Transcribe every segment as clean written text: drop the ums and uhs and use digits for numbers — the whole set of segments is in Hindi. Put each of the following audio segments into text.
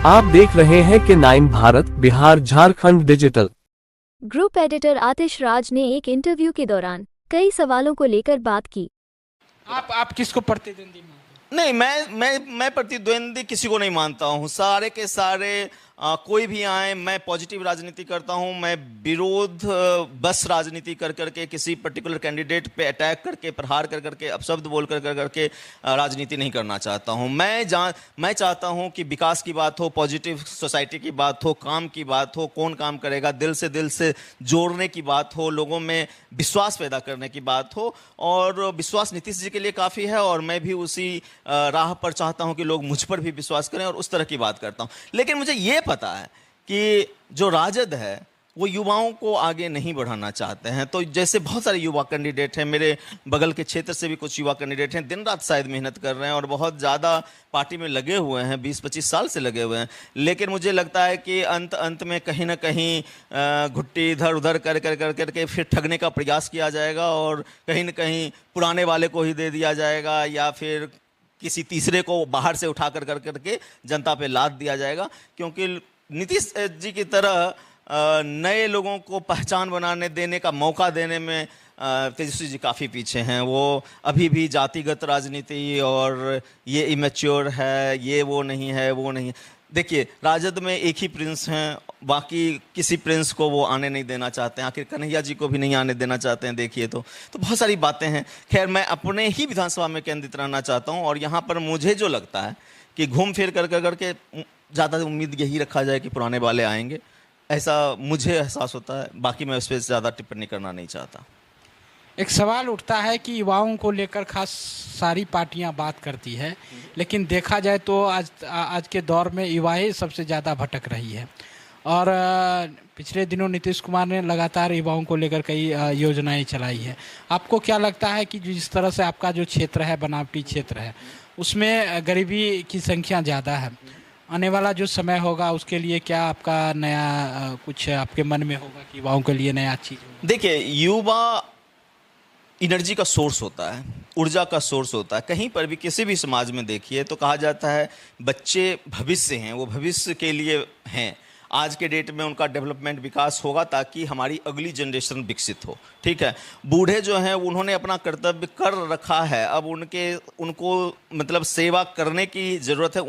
आप देख रहे हैं कि 9 Bharat Bihar Jharkhand digital. Group editor Atish Raj ने एक इंटरव्यू के दौरान कई सवालों को लेकर बात की। आप किसको प्रतिद्वंदी मानते नहीं, मैं प्रतिद्वंदी किसी को नहीं मानता हूँ। सारे के सारे कोई भी आए, मैं पॉजिटिव राजनीति करता हूँ। मैं विरोध बस राजनीति कर करके किसी पर्टिकुलर कैंडिडेट पे अटैक करके, प्रहार कर करके, अपशब्द बोल कर करके राजनीति नहीं करना चाहता हूँ। मैं चाहता हूँ कि विकास की बात हो, पॉजिटिव सोसाइटी की बात हो, काम की बात हो, कौन काम करेगा, दिल से जोड़ने की बात हो, लोगों में विश्वास पैदा करने की बात हो। और विश्वास नीतीश जी के लिए काफ़ी है और मैं भी उसी राह पर चाहता हूँ कि लोग मुझ पर भी विश्वास करें और उस तरह की बात करता हूँ। लेकिन मुझे ये पता है कि जो राजद है वो युवाओं को आगे नहीं बढ़ाना चाहते हैं। तो जैसे बहुत सारे युवा कैंडिडेट हैं, मेरे बगल के क्षेत्र से भी कुछ युवा कैंडिडेट हैं, दिन रात शायद मेहनत कर रहे हैं और बहुत ज़्यादा पार्टी में लगे हुए हैं, 20-25 साल से लगे हुए हैं। लेकिन मुझे लगता है कि अंत में कहीं ना कहीं घुट्टी इधर उधर करके फिर ठगने का प्रयास किया जाएगा और कहीं ना कहीं पुराने वाले को ही दे दिया जाएगा या फिर किसी तीसरे को बाहर से उठा करके जनता पे लाद दिया जाएगा। क्योंकि नीतीश जी की तरह नए लोगों को पहचान बनाने देने का मौका देने में तेजस्वी जी काफ़ी पीछे हैं। वो अभी भी जातिगत राजनीति और ये इमेच्योर है, ये वो नहीं है, वो नहीं। देखिए, राजद में एक ही प्रिंस हैं, बाकी किसी प्रिंस को वो आने नहीं देना चाहते हैं। आखिर कन्हैया जी को भी नहीं आने देना चाहते हैं। देखिए तो बहुत सारी बातें हैं। खैर, मैं अपने ही विधानसभा में केंद्रित रहना चाहता हूँ और यहाँ पर मुझे जो लगता है कि घूम फिर करके ज़्यादा उम्मीद यही रखा जाए कि पुराने वाले आएंगे, ऐसा मुझे एहसास होता है। बाकी मैं उस पर ज़्यादा टिप्पणी करना नहीं चाहता। एक सवाल उठता है कि युवाओं को लेकर खास सारी पार्टियां बात करती है, लेकिन देखा जाए तो आज के दौर में युवाएं सबसे ज़्यादा भटक रही है। और पिछले दिनों नीतीश कुमार ने लगातार युवाओं को लेकर कई योजनाएं चलाई है। आपको क्या लगता है कि जिस तरह से आपका जो क्षेत्र है, बनावटी क्षेत्र है, उसमें गरीबी की संख्या ज़्यादा है, आने वाला जो समय होगा उसके लिए क्या आपका नया कुछ आपके मन में होगा कि युवाओं के लिए नया चीज़? देखिए, युवा एनर्जी का सोर्स होता है, ऊर्जा का सोर्स होता है। कहीं पर भी किसी भी समाज में देखिए तो कहा जाता है बच्चे भविष्य हैं, वो भविष्य के लिए हैं। आज के डेट में उनका डेवलपमेंट, विकास होगा ताकि हमारी अगली जनरेशन विकसित हो। ठीक है, बूढ़े जो हैं उन्होंने अपना कर्तव्य कर रखा है, अब उनको मतलब सेवा करने की ज़रूरत है,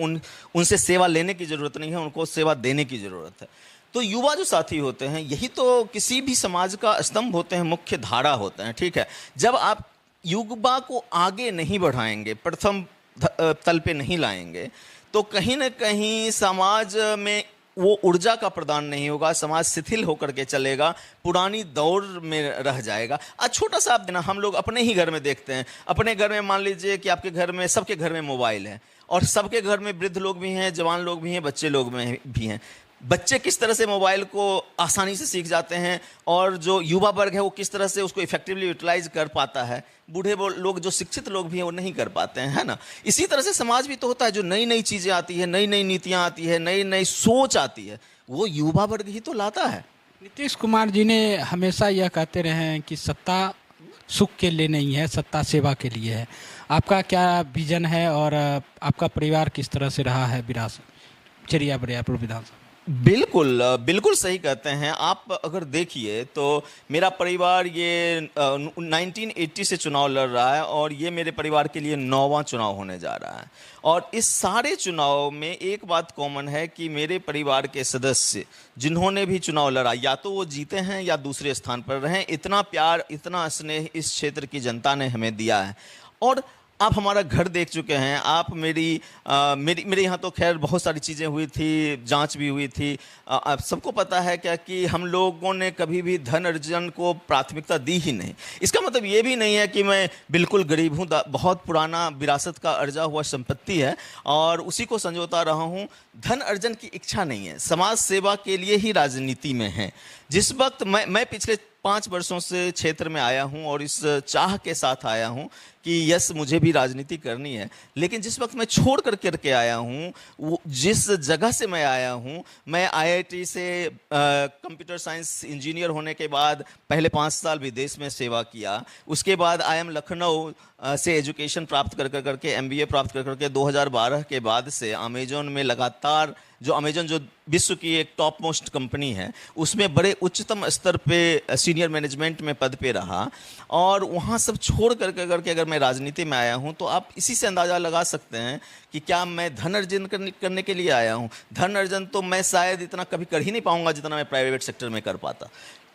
उनसे सेवा लेने की ज़रूरत नहीं है, उनको सेवा देने की ज़रूरत है। तो युवा जो साथी होते हैं यही तो किसी भी समाज का स्तंभ होते हैं, मुख्य धारा होते हैं। ठीक है, जब आप युवा को आगे नहीं बढ़ाएंगे, प्रथम तल पे नहीं लाएंगे, तो कहीं ना कहीं समाज में वो ऊर्जा का प्रदान नहीं होगा, समाज शिथिल होकर के चलेगा, पुरानी दौर में रह जाएगा। आज छोटा सा आप देना, हम लोग अपने ही घर में देखते हैं। अपने घर में मान लीजिए कि आपके घर में, सबके घर में मोबाइल है और सबके घर में वृद्ध लोग भी हैं, जवान लोग भी हैं, बच्चे लोग में भी हैं। बच्चे किस तरह से मोबाइल को आसानी से सीख जाते हैं और जो युवा वर्ग है वो किस तरह से उसको इफेक्टिवली यूटिलाइज कर पाता है। बूढ़े लोग, जो शिक्षित लोग भी हैं, वो नहीं कर पाते हैं, है ना। इसी तरह से समाज भी तो होता है, जो नई नई चीज़ें आती है, नई नई नीतियाँ आती है, नई नई सोच आती है, वो युवा वर्ग ही तो लाता है। नीतीश कुमार जी ने हमेशा यह कहते रहे हैं कि सत्ता सुख के लिए नहीं है, सत्ता सेवा के लिए है। आपका क्या विजन है और आपका परिवार किस तरह से रहा है विरासत चरिया बरियापुर विधानसभा? बिल्कुल सही कहते हैं आप। अगर देखिए तो मेरा परिवार ये 1980 से चुनाव लड़ रहा है और ये मेरे परिवार के लिए 9वां चुनाव होने जा रहा है। और इस सारे चुनाव में एक बात कॉमन है कि मेरे परिवार के सदस्य जिन्होंने भी चुनाव लड़ा, या तो वो जीते हैं या दूसरे स्थान पर रहे। इतना प्यार, इतना स्नेह इस क्षेत्र की जनता ने हमें दिया है। और आप हमारा घर देख चुके हैं, आप मेरे यहाँ तो खैर बहुत सारी चीज़ें हुई थी, जांच भी हुई थी। आप सबको पता है क्या कि हम लोगों ने कभी भी धन अर्जन को प्राथमिकता दी ही नहीं। इसका मतलब ये भी नहीं है कि मैं बिल्कुल गरीब हूँ, बहुत पुराना विरासत का अर्जा हुआ संपत्ति है और उसी को संजोता रहा हूँ। धन अर्जन की इच्छा नहीं है, समाज सेवा के लिए ही राजनीति में है। जिस वक्त मैं पिछले 5 वर्षों से क्षेत्र में आया हूं और इस चाह के साथ आया हूं कि यस मुझे भी राजनीति करनी है, लेकिन जिस वक्त मैं छोड़ करके आया हूँ, वो जिस जगह से मैं आया हूँ, मैं आईआईटी से कंप्यूटर साइंस इंजीनियर होने के बाद पहले 5 साल विदेश में सेवा किया, उसके बाद आईएम लखनऊ से एजुकेशन प्राप्त करके एमबीए प्राप्त करके 2012 के बाद से अमेजोन में लगातार जो विश्व की एक टॉप मोस्ट कंपनी है उसमें बड़े उच्चतम स्तर पे सीनियर मैनेजमेंट में पद पे रहा, और वहाँ सब छोड़ करके अगर मैं राजनीति में आया हूँ तो आप इसी से अंदाज़ा लगा सकते हैं कि क्या मैं धन अर्जन करने के लिए आया हूँ। धन अर्जन तो मैं शायद इतना कभी कर ही नहीं पाऊंगा जितना मैं प्राइवेट सेक्टर में कर पाता।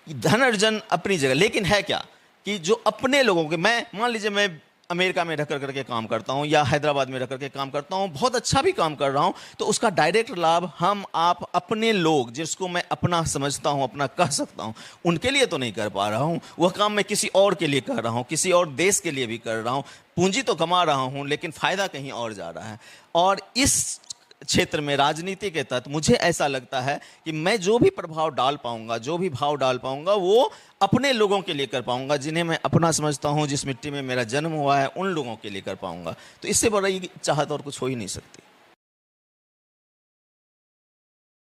धन अर्जन अपनी जगह, लेकिन है क्या कि जो अपने लोगों के, मैं मान लीजिए मैं अमेरिका में रह करके काम करता हूं या हैदराबाद में रह करके काम करता हूं, बहुत अच्छा भी काम कर रहा हूं, तो उसका डायरेक्ट लाभ हम आप अपने लोग जिसको मैं अपना समझता हूं, अपना कह सकता हूं, उनके लिए तो नहीं कर पा रहा हूं। वह काम मैं किसी और के लिए कर रहा हूं, किसी और देश के लिए भी कर रहा हूं, पूंजी तो कमा रहा हूं लेकिन फायदा कहीं और जा रहा है। और इस क्षेत्र में राजनीति के तहत मुझे ऐसा लगता है कि मैं जो भी प्रभाव डाल पाऊंगा, जो भी भाव डाल पाऊंगा, वो अपने लोगों के लिए कर पाऊंगा, जिन्हें मैं अपना समझता हूं, जिस मिट्टी में मेरा जन्म हुआ है, उन लोगों के लिए कर पाऊंगा। तो इससे बड़ा चाहत और कुछ हो ही नहीं सकती।